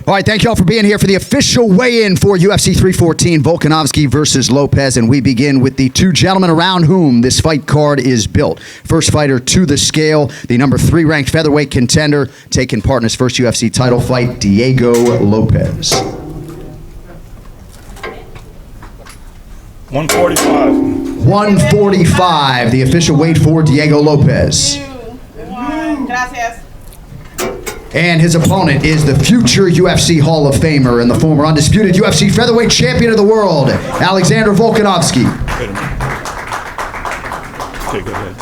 All right, thank you all for being here for the official weigh-in for UFC 314, Volkanovski versus Lopes, and we begin with the two gentlemen around whom this fight card is built. First fighter to the scale, the number 3 ranked featherweight contender, taking part in his first UFC title fight, Diego Lopes. 145. 145, the official weight for Diego Lopes. Gracias. And his opponent is the future UFC Hall of Famer and the former undisputed UFC featherweight champion of the world, Alexander Volkanovski. Wait a minute. Okay, go ahead.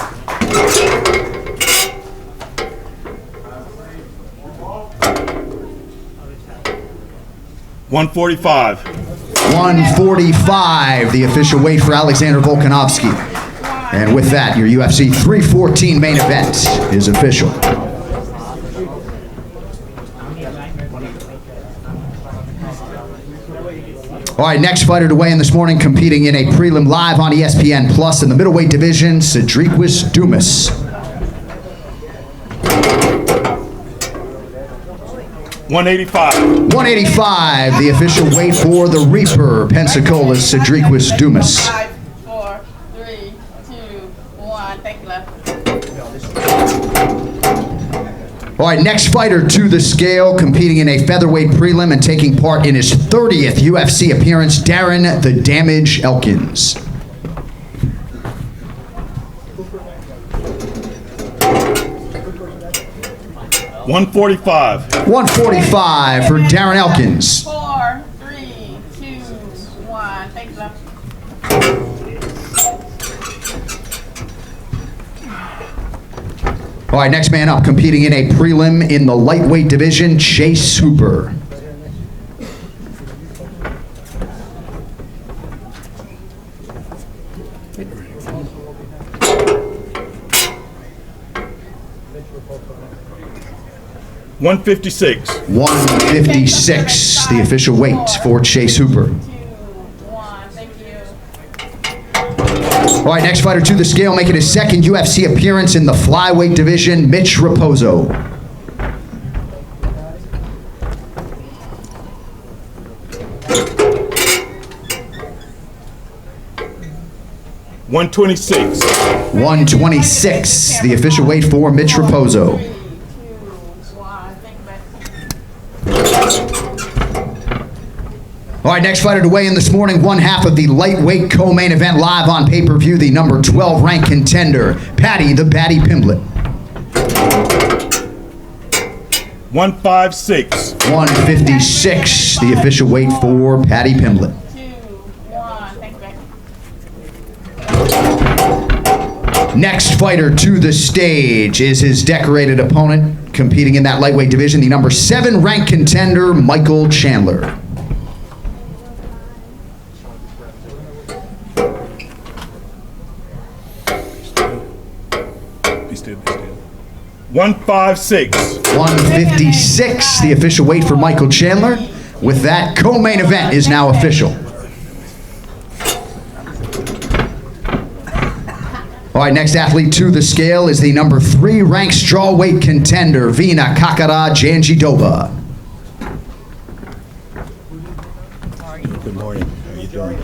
145. 145, the official weight for Alexander Volkanovski. And with that, your UFC 314 main event is official. All right, next fighter to weigh in this morning, competing in a prelim live on ESPN Plus in the middleweight division, Cedriquis Dumas. 185. 185, the official weight for the Reaper, Pensacola's Cedriquis Dumas. 5, 4, 3, 2, 1. Thank you, love. All right, next fighter to the scale, competing in a featherweight prelim and taking part in his 30th UFC appearance, Darren the Damage Elkins. 145. 145 for Darren Elkins. 4, 3, 2, 1. Thank you, love. All right, next man up, competing in a prelim in the lightweight division, Chase Hooper. 156. 156, the official weight for Chase Hooper. 2, 1. Thank you. All right, next fighter to the scale, making his second UFC appearance in the flyweight division, Mitch Raposo. 126. 126, the official weight for Mitch Raposo. 3, 2, 1. Thank you, babe. All right, next fighter to weigh in this morning, one half of the lightweight co-main event live on pay-per-view, the number 12 ranked contender, Paddy the Batty Pimblett. 156. 156, the official weight for Paddy Pimblett. 2, 1. Thank you, babe. Next fighter to the stage is his decorated opponent, competing in that lightweight division, the number 7 ranked contender, Michael Chandler. 156. 156, the official weight for Michael Chandler. With that, co-main event is now official. All right, next athlete to the scale is the number 3 ranked strawweight contender, Vina Kakara Janjidova. Good morning. How are you doing?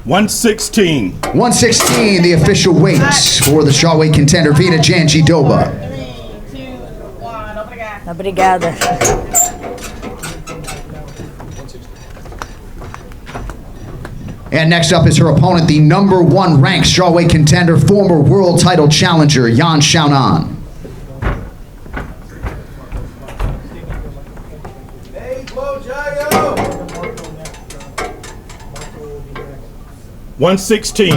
116. 116, the official weight for the strawweight contender, Vina Janjidova. 3, 2, 1. Obrigado. Obrigada. And next up is her opponent, the number 1 ranked strawweight contender, former world title challenger, Yan Xiaonan. 116.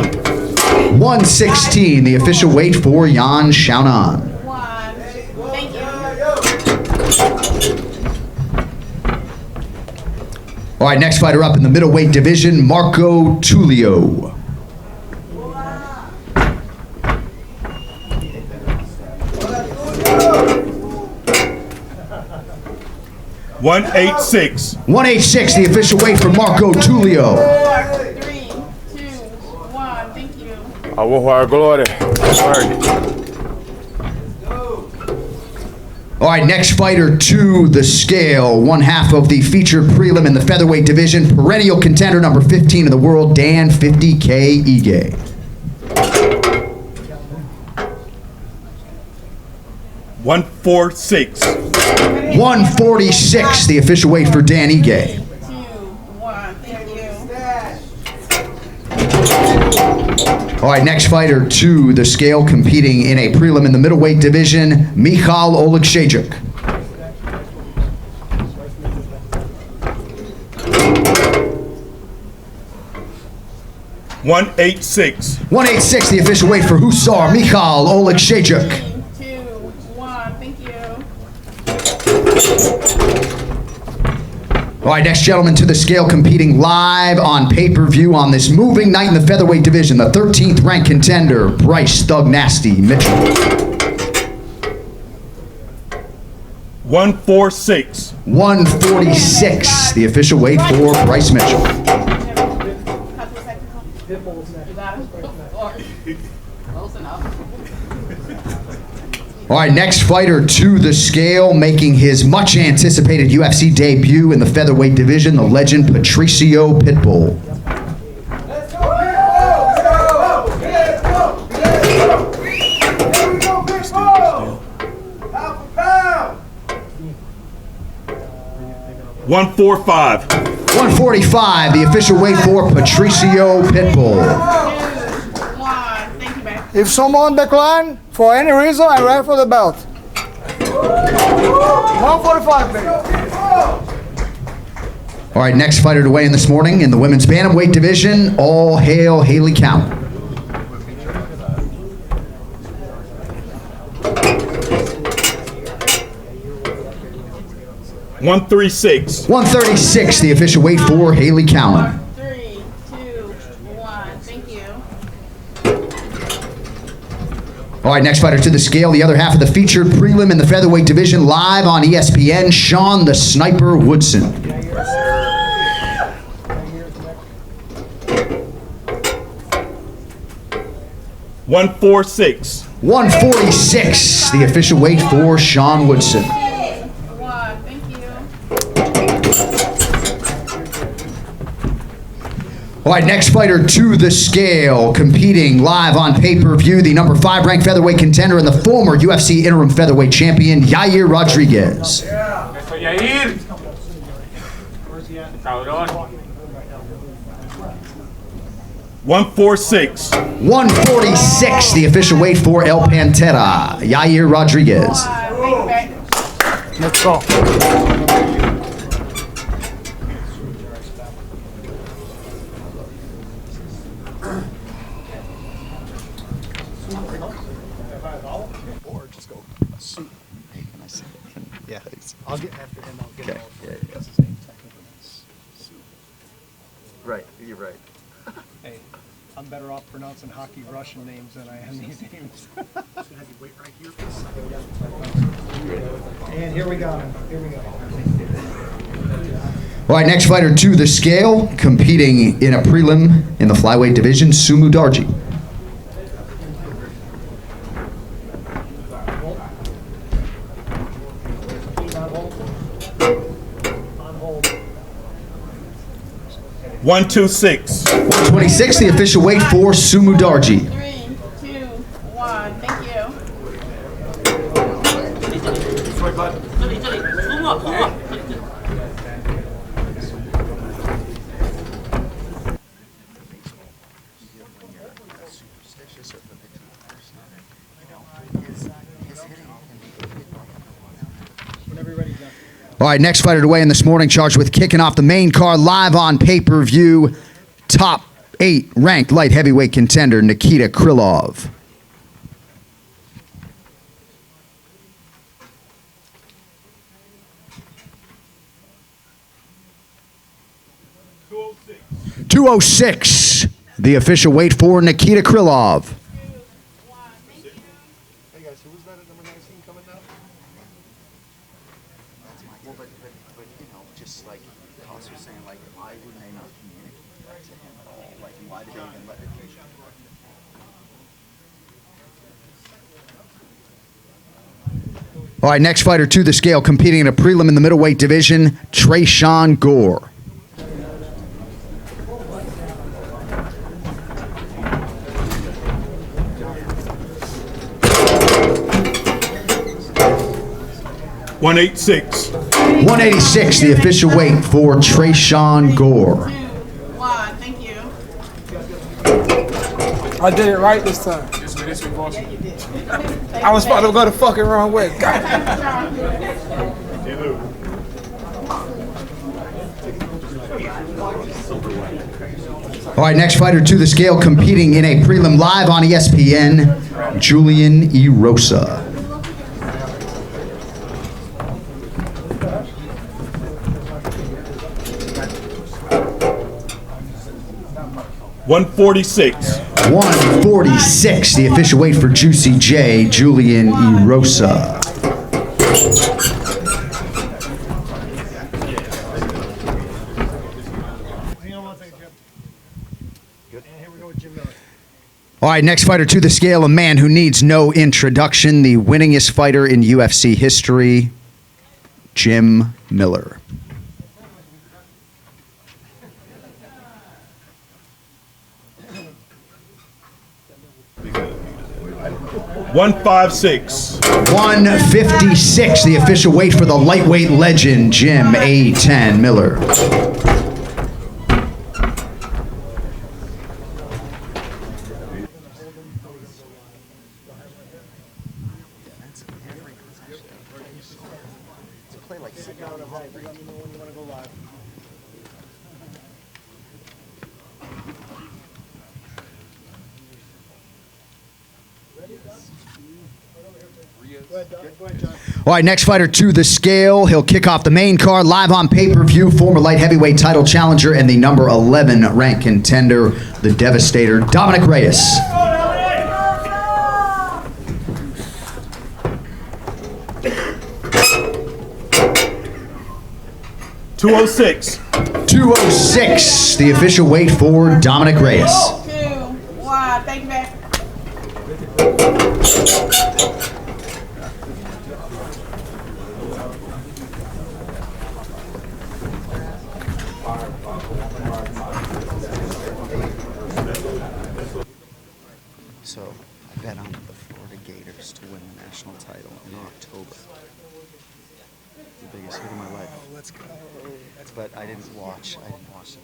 116, the official weight for Yan Xiaonan. 1. Thank you. All right, next fighter up in the middleweight division, Marco Tulio. 186. 186, the official weight for Marco Tulio. 4, 3, 2, 1. Thank you. I will our glory. All right, next fighter to the scale, one half of the featured prelim in the featherweight division, perennial contender number 15 in the world, Dan 50K Ige. 146. 146, the official weight for Dan Ige. 2, 1. Thank you. All right, next fighter to the scale, competing in a prelim in the middleweight division, Michal Oleksiejczuk. 186. 186, the official weight for Hussar Michal Oleksiejczuk. 3, 2, 1. Thank you. All right, next gentleman to the scale, competing live on pay-per-view on this moving night in the featherweight division, the 13th ranked contender, Bryce Thug Nasty Mitchell. 146. 146, the official weight for Bryce Mitchell. You got it? Close enough. All right, next fighter to the scale, making his much anticipated UFC debut in the featherweight division, the legend Patricio Pitbull. 145. 145, the official weight for Patricio Pitbull. 2, 1. Thank you, man. If someone decline for any reason, I ready for the belt. 145, baby. All right, next fighter to weigh in this morning in the women's bantamweight division, all hail Haley Count. 136. 136, the official weight for Haley Cowan. 3, 2, 1. Thank you. All right, next fighter to the scale, the other half of the featured prelim in the featherweight division, live on ESPN, Sean the Sniper Woodson. One 146. 146, the official weight for Sean Woodson. 1. Thank you. All right, next fighter to the scale, competing live on pay-per-view, the number 5 ranked featherweight contender and the former UFC interim featherweight champion, Yair Rodriguez. Eso, Yair. Cabrón. 146. 146, the official weight for El Pantera, Yair Rodriguez. Thank you, man. Let's go. Or just go suit. Hey, can I see it? Yeah, it's I'll get after him. I'll get okay. all. Yeah, What's his name? right. You're right. Hey, I'm better off pronouncing hockey Russian names than I am these names. And here we go. Here we go. All right, next fighter to the scale, competing in a prelim in the flyweight division, Sumu Darji. On hold. 126. 126, the official weight for Sumu Darji. 3, 2, 1. Thank you. Whenever you're ready, John. All right, next fighter to weigh in this morning, charged with kicking off the main card live on pay-per-view, top 8 ranked light heavyweight contender, Nikita Krylov. 206, the official weight for Nikita Krylov. Hey guys, who was that at number 19 coming down? Well, but you know, just like Cost was saying, like, why wouldn't they not communicate that to him at all? Like, why did they even let it be? All right, next fighter to the scale, competing in a prelim in the middleweight division, Trayshawn Gore. One eight six. 186, the official weight for Trayshawn Gore. 2, 1. Thank you. I did it right this time. I was about to go the fucking wrong way. God. All right, next fighter to the scale, competing in a prelim live on ESPN, Julian Erosa. One 46. 146, the official weight for Juicy J, Julian Erosa. Hang on one second, Jim. Good. And here we go with Jim Miller. All right, next fighter to the scale, a man who needs no introduction, the winningest fighter in UFC history, Jim Miller. One 56. 156, the official weight for the lightweight legend, Jim A10 Miller. To play like six. You know when you want to go live. Go ahead, John. All right, next fighter to the scale. He'll kick off the main card live on pay-per-view. Former light heavyweight title challenger and the number 11 ranked contender, the Devastator, Dominic Reyes. 206. 206, the official weight for Dominic Reyes. 2, 1. Thank you, back. So I bet on the Florida Gators to win the national title in October. The biggest hit of my life. Oh, let's go. But I didn't watch the game because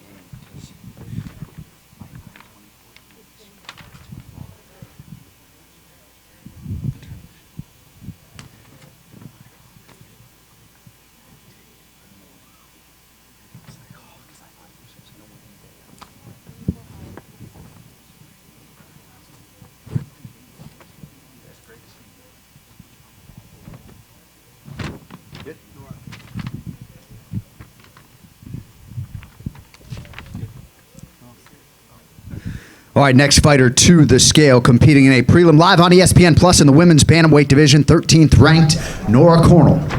All right, next fighter to the scale, competing in a prelim live on ESPN Plus in the women's bantamweight division, 13th ranked Nora Cornell. And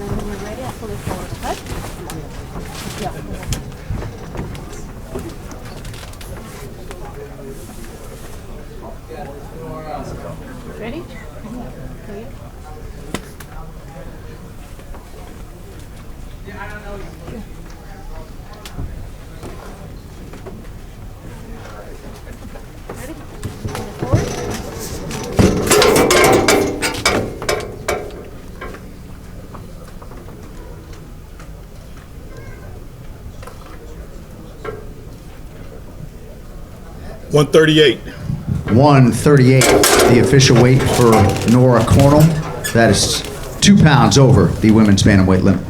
then when you're ready, I'll pull it forward. Cut. Yeah. Ready? Okay. Ready? Pull it forward. One 38. 138, the official weight for Nora Cornell. That is 2 pounds over the women's bantamweight limit.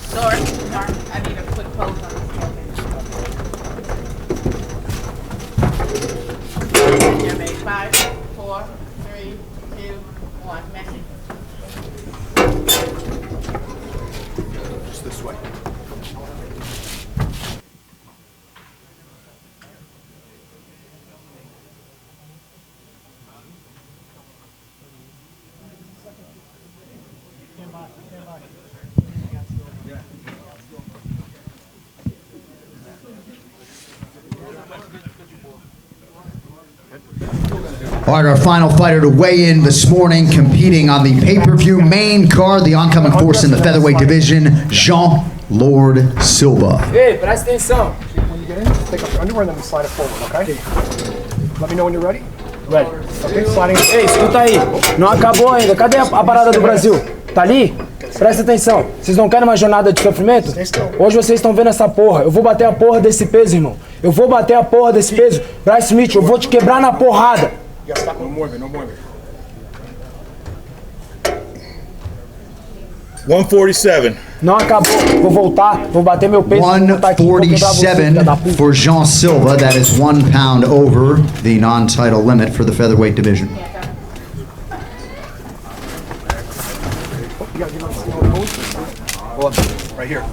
Sorry. I need a quick pose on this. Yeah, babe. 5, 4, 3, 2, 1. Messi. All right, our final fighter to weigh in this morning, competing on the pay-per-view main card, the oncoming force in the featherweight division, Jean Lord Silva. Ei, presta atenção. When you get in, take off your underwear and then slide it forward, okay? Let me know when you're ready. Ready. Okay, sliding. Ei, escuta aí. Não acabou ainda. Cadê a parada do Brasil? Tá ali? Presta atenção. Vocês não querem uma jornada de sofrimento? Hoje vocês estão vendo essa porra. Eu vou bater a porra desse peso, irmão. Eu vou bater a porra desse peso. Bryce Smith, eu vou te quebrar na porrada. No mueve, no mueve. 147. Não acabou. Vou voltar, vou bater meu peso. Vou voltar aqui, vou quebrar você, filha da 147 puta. for Jean Silva. That is 1 pound over the non-title limit for the featherweight division. You gotta give us the move. Hold on, right here.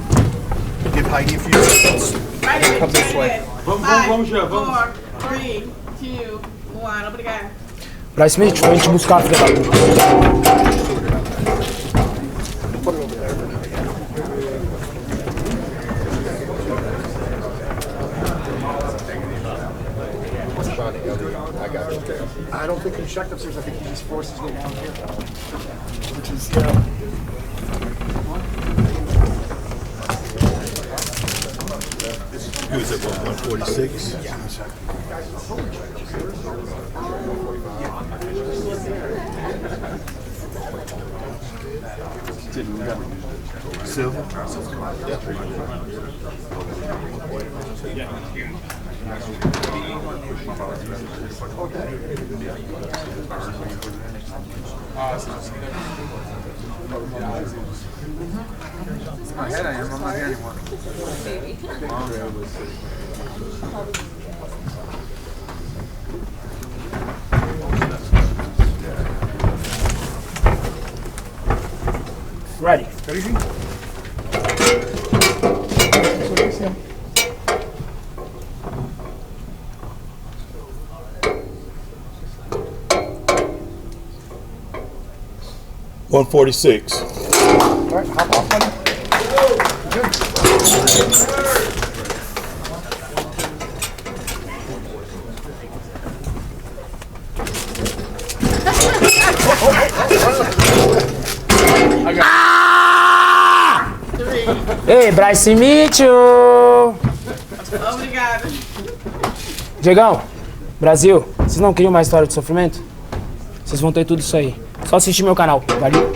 Give Heidi a few seconds. Come this way. Vamos já, vamos. 4, 3, 2, 1. Obrigada. Bryce Smith, vem te buscar, filha da puta. I don't think you checked upstairs. I think you just forced his way down here. Which is, Who is it, 146? Silver? My head I am. I'm not here anymore. Ready. ready, G? So, 146. All right, hop off, buddy. Good. Ei, Bryce Smith! Obrigada. Diegão, Brasil, vocês não queriam mais história de sofrimento? Vocês vão ter tudo isso aí. Só assistir meu canal. Valeu!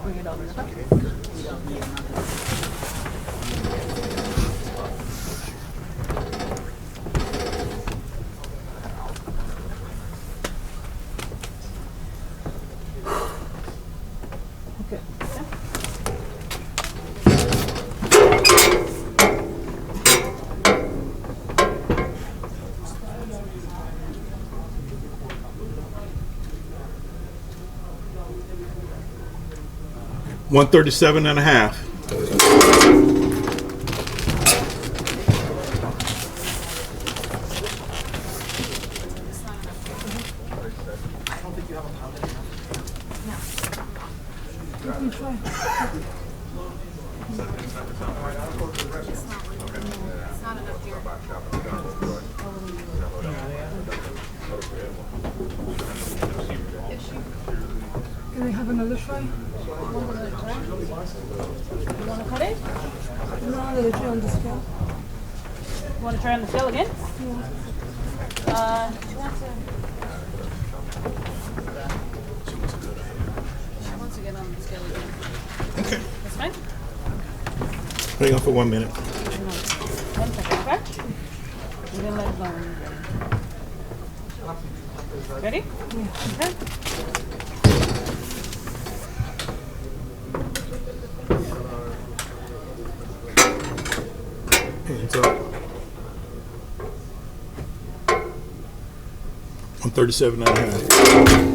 bring it over. Okay? Okay. 137 and a half. Can we have another try? You want to cut it? No, another try on the scale. You want to try on the scale again? Yeah. She wants to get on the scale again. Okay. That's fine? Hang on for 1 minute. 1 second, okay? You're going to let it go when you're ready. Ready? Yeah. Okay. Hands up. 137 and a half.